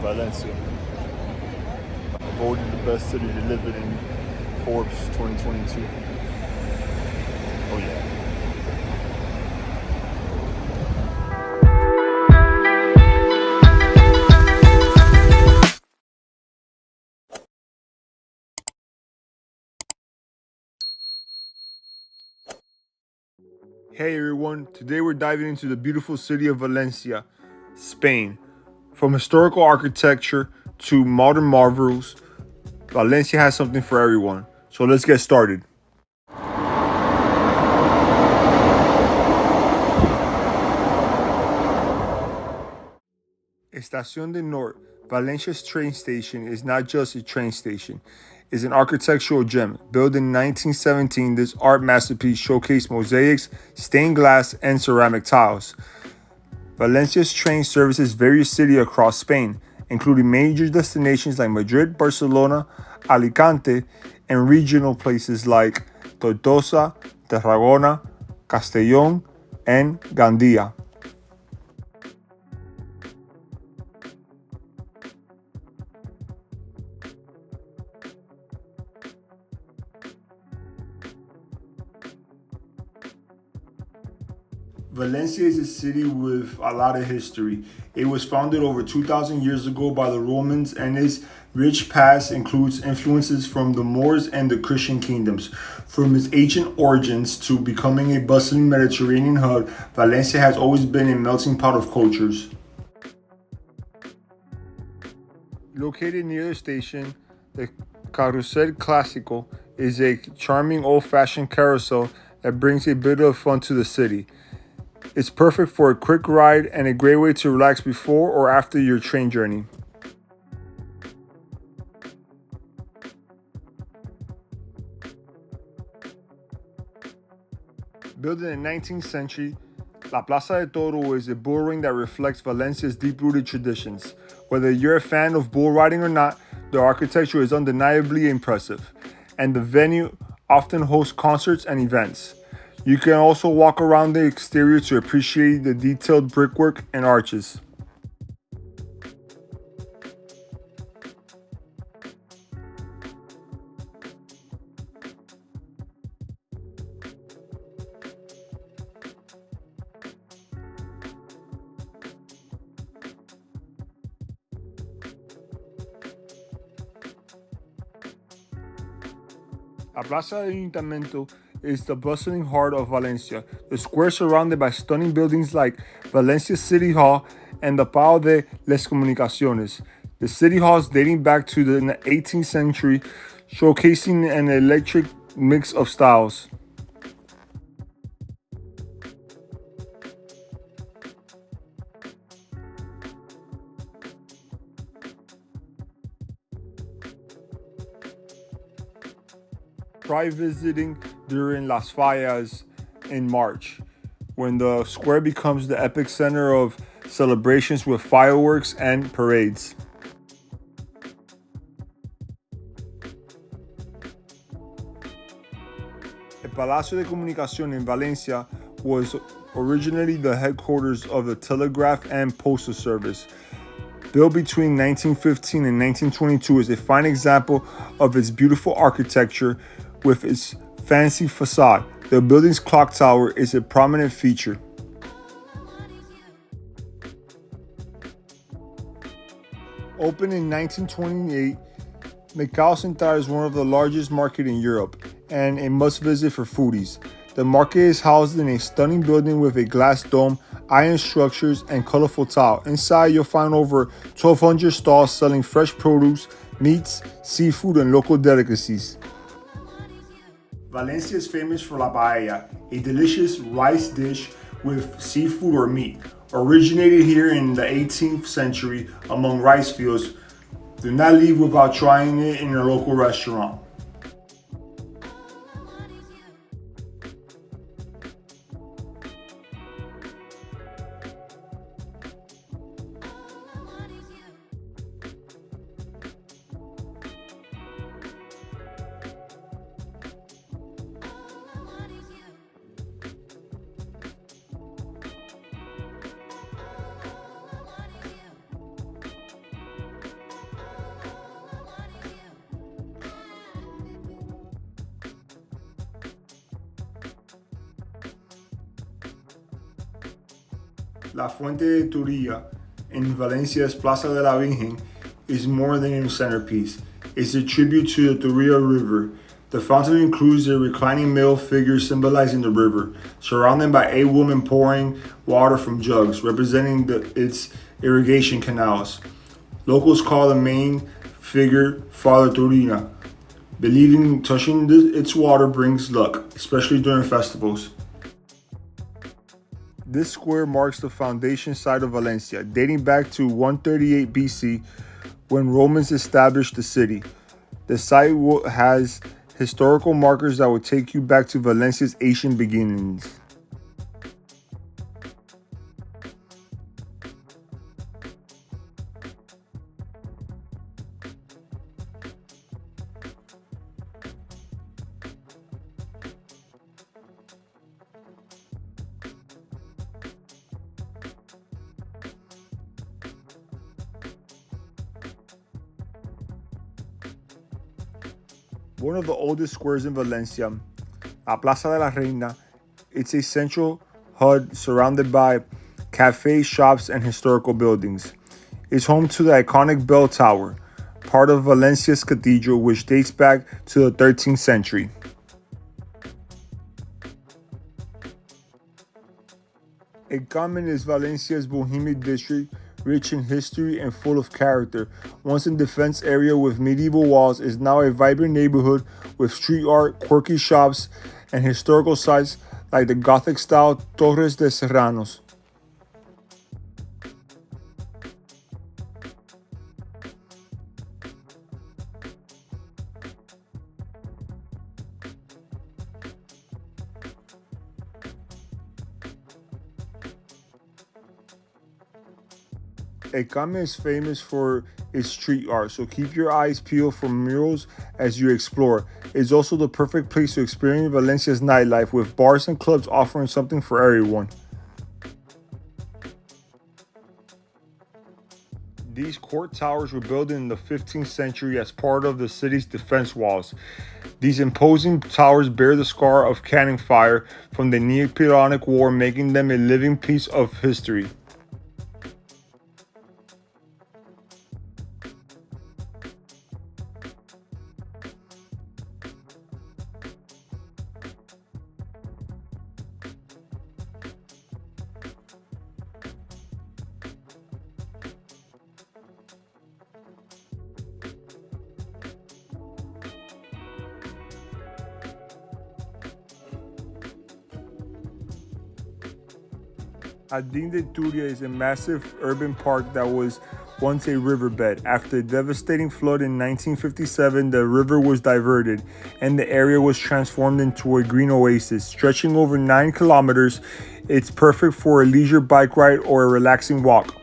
Valencia, voted the best city to live in Forbes 2022. Oh yeah. Hey everyone, today we're diving into the beautiful city of Valencia, Spain. From historical architecture to modern marvels, Valencia has something for everyone. So let's get started. Estación del Nord, Valencia's train station, is not just a train station. It's an architectural gem. Built in 1917, this art masterpiece showcased mosaics, stained glass, and ceramic tiles. Valencia's train services various cities across Spain, including major destinations like Madrid, Barcelona, Alicante, and regional places like Tortosa, Tarragona, Castellón, and Gandia. Valencia is a city with a lot of history. It was founded over 2,000 years ago by the Romans, and its rich past includes influences from the Moors and the Christian kingdoms. From its ancient origins to becoming a bustling Mediterranean hub, Valencia has always been a melting pot of cultures. Located near the station, the Carrusel Clásico is a charming old-fashioned carousel that brings a bit of fun to the city. It's perfect for a quick ride and a great way to relax before or after your train journey. Built in the 19th century, La Plaza de Toro is a bullring that reflects Valencia's deep-rooted traditions. Whether you're a fan of bull riding or not, the architecture is undeniably impressive, and the venue often hosts concerts and events. You can also walk around the exterior to appreciate the detailed brickwork and arches. La Plaza del Ayuntamiento is the bustling heart of Valencia. The square is surrounded by stunning buildings like Valencia City Hall and the Palau de las Comunicaciones. The city hall is dating back to the 18th century, showcasing an eclectic mix of styles. Try visiting during Las Fallas in March, when the square becomes the epic center of celebrations with fireworks and parades. El Palacio de Comunicación in Valencia was originally the headquarters of the Telegraph and Postal Service. Built between 1915 and 1922, is a fine example of its beautiful architecture with its fancy facade. The building's clock tower is a prominent feature. Opened in 1928, Mercat Central is one of the largest markets in Europe and a must-visit for foodies. The market is housed in a stunning building with a glass dome, iron structures, and colorful tile. Inside, you'll find over 1,200 stalls selling fresh produce, meats, seafood, and local delicacies. Valencia is famous for la paella, a delicious rice dish with seafood or meat. Originated here in the 18th century among rice fields, do not leave without trying it in a local restaurant. La Fuente de Turia in Valencia's Plaça de la Virgen is more than a centerpiece. It's a tribute to the Turia River. The fountain includes a reclining male figure symbolizing the river, surrounded by a woman pouring water from jugs, representing its irrigation canals. Locals call the main figure Father Turina, believing touching its water brings luck, especially during festivals. This square marks the foundation site of Valencia, dating back to 138 BC when Romans established the city. The site has historical markers that will take you back to Valencia's ancient beginnings. One of the oldest squares in Valencia, La Plaza de la Reina, it's a central hub surrounded by cafes, shops, and historical buildings. It's home to the iconic bell tower, part of Valencia's cathedral, which dates back to the 13th century. El Carmen is Valencia's bohemian district, rich in history and full of character. Once a defense area with medieval walls, is now a vibrant neighborhood with street art, quirky shops, and historical sites like the Gothic-style Torres de Serranos. El Carmen is famous for its street art, so keep your eyes peeled for murals as you explore. It's also the perfect place to experience Valencia's nightlife, with bars and clubs offering something for everyone. These court towers were built in the 15th century as part of the city's defense walls. These imposing towers bear the scar of cannon fire from the Napoleonic War, making them a living piece of history. Jardín de Turia is a massive urban park that was once a riverbed. After a devastating flood in 1957, the river was diverted and the area was transformed into a green oasis. Stretching over 9 kilometers, it's perfect for a leisure bike ride or a relaxing walk.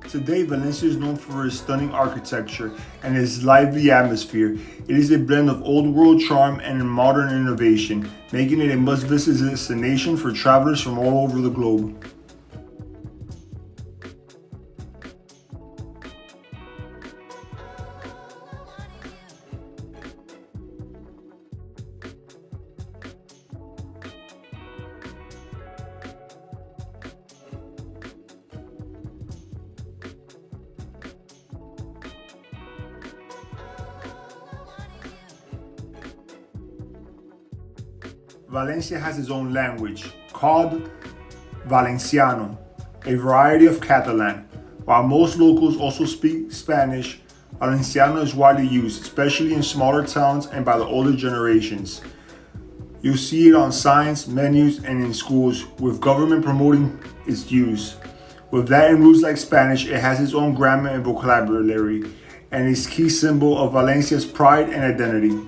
Today, Valencia is known for its stunning architecture and its lively atmosphere. It is a blend of old world charm and modern innovation, making it a must-visit destination for travelers from all over the globe. Valencia has its own language, called Valenciano, a variety of Catalan. While most locals also speak Spanish, Valenciano is widely used, especially in smaller towns and by the older generations. You'll see it on signs, menus, and in schools, with government promoting its use. With Latin roots like Spanish, it has its own grammar and vocabulary, and is a key symbol of Valencia's pride and identity.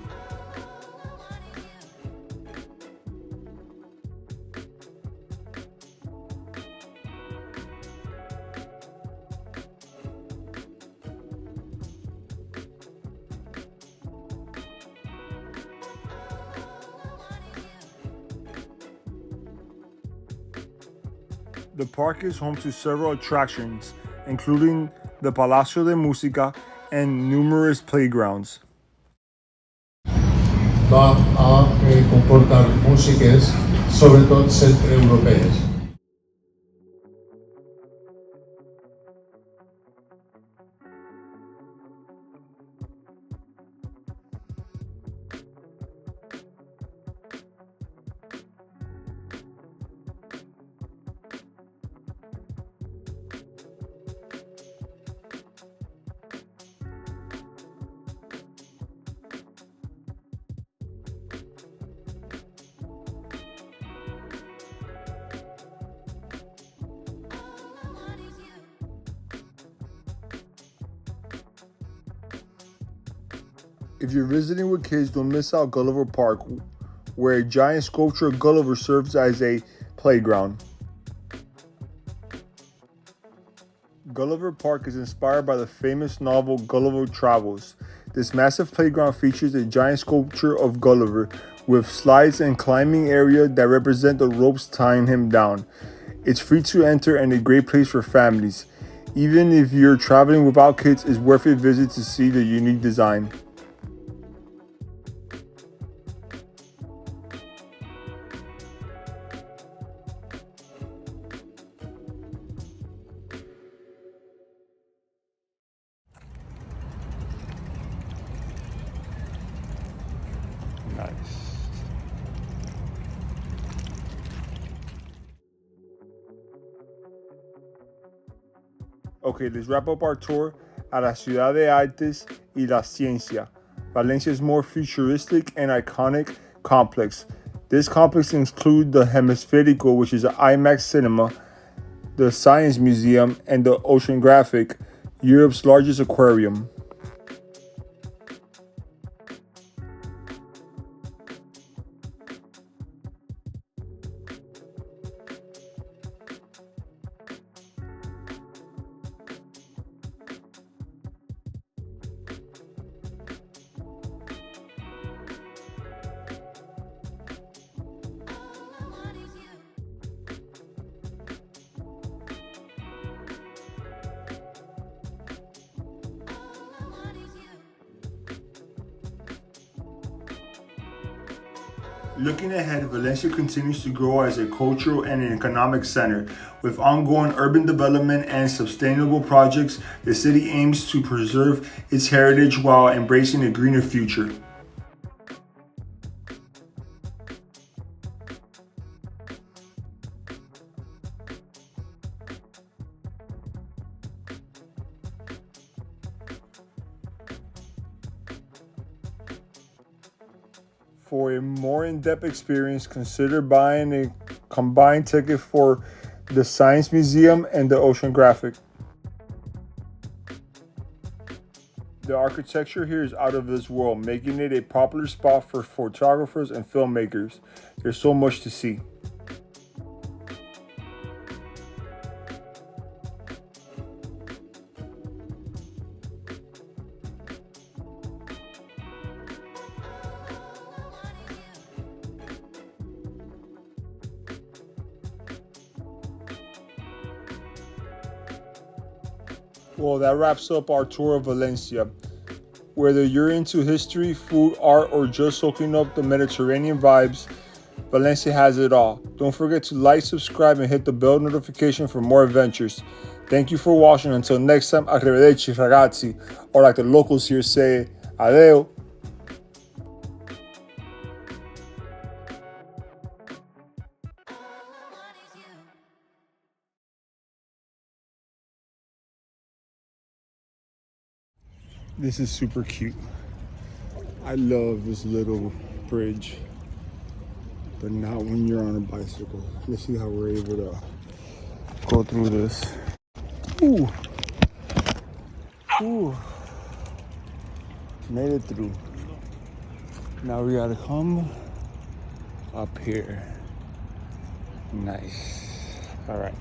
The park is home to several attractions, including the Palacio de Música and numerous playgrounds. Va a comportar músiques, sobretot centreeuropees. If you're visiting with kids, don't miss out Gulliver Park, where a giant sculpture of Gulliver serves as a playground. Gulliver Park is inspired by the famous novel Gulliver Travels. This massive playground features a giant sculpture of Gulliver with slides and climbing area that represent the ropes tying him down. It's free to enter and a great place for families. Even if you're traveling without kids, it's worth a visit to see the unique design. Nice. Okay, let's wrap up our tour at la Ciudad de Artes y la Ciencia, Valencia's more futuristic and iconic complex. This complex includes the Hemisférico, which is an IMAX cinema, the Science Museum, and the Oceanographic, Europe's largest aquarium. Looking ahead, Valencia continues to grow as a cultural and an economic center. With ongoing urban development and sustainable projects, the city aims to preserve its heritage while embracing a greener future. For a more in-depth experience, consider buying a combined ticket for the Science Museum and the Oceanographic. The architecture here is out of this world, making it a popular spot for photographers and filmmakers. There's so much to see. Well, that wraps up our tour of Valencia. Whether you're into history, food, art, or just soaking up the Mediterranean vibes, Valencia has it all. Don't forget to like, subscribe, and hit the bell notification for more adventures. Thank you for watching. Until next time, arrivederci ragazzi, or like the locals here say, adeo. This is super cute. I love this little bridge, but not when you're on a bicycle. Let's see how we're able to go through this. Ooh. Ooh. Made it through. Now we gotta come up here. Nice. All right.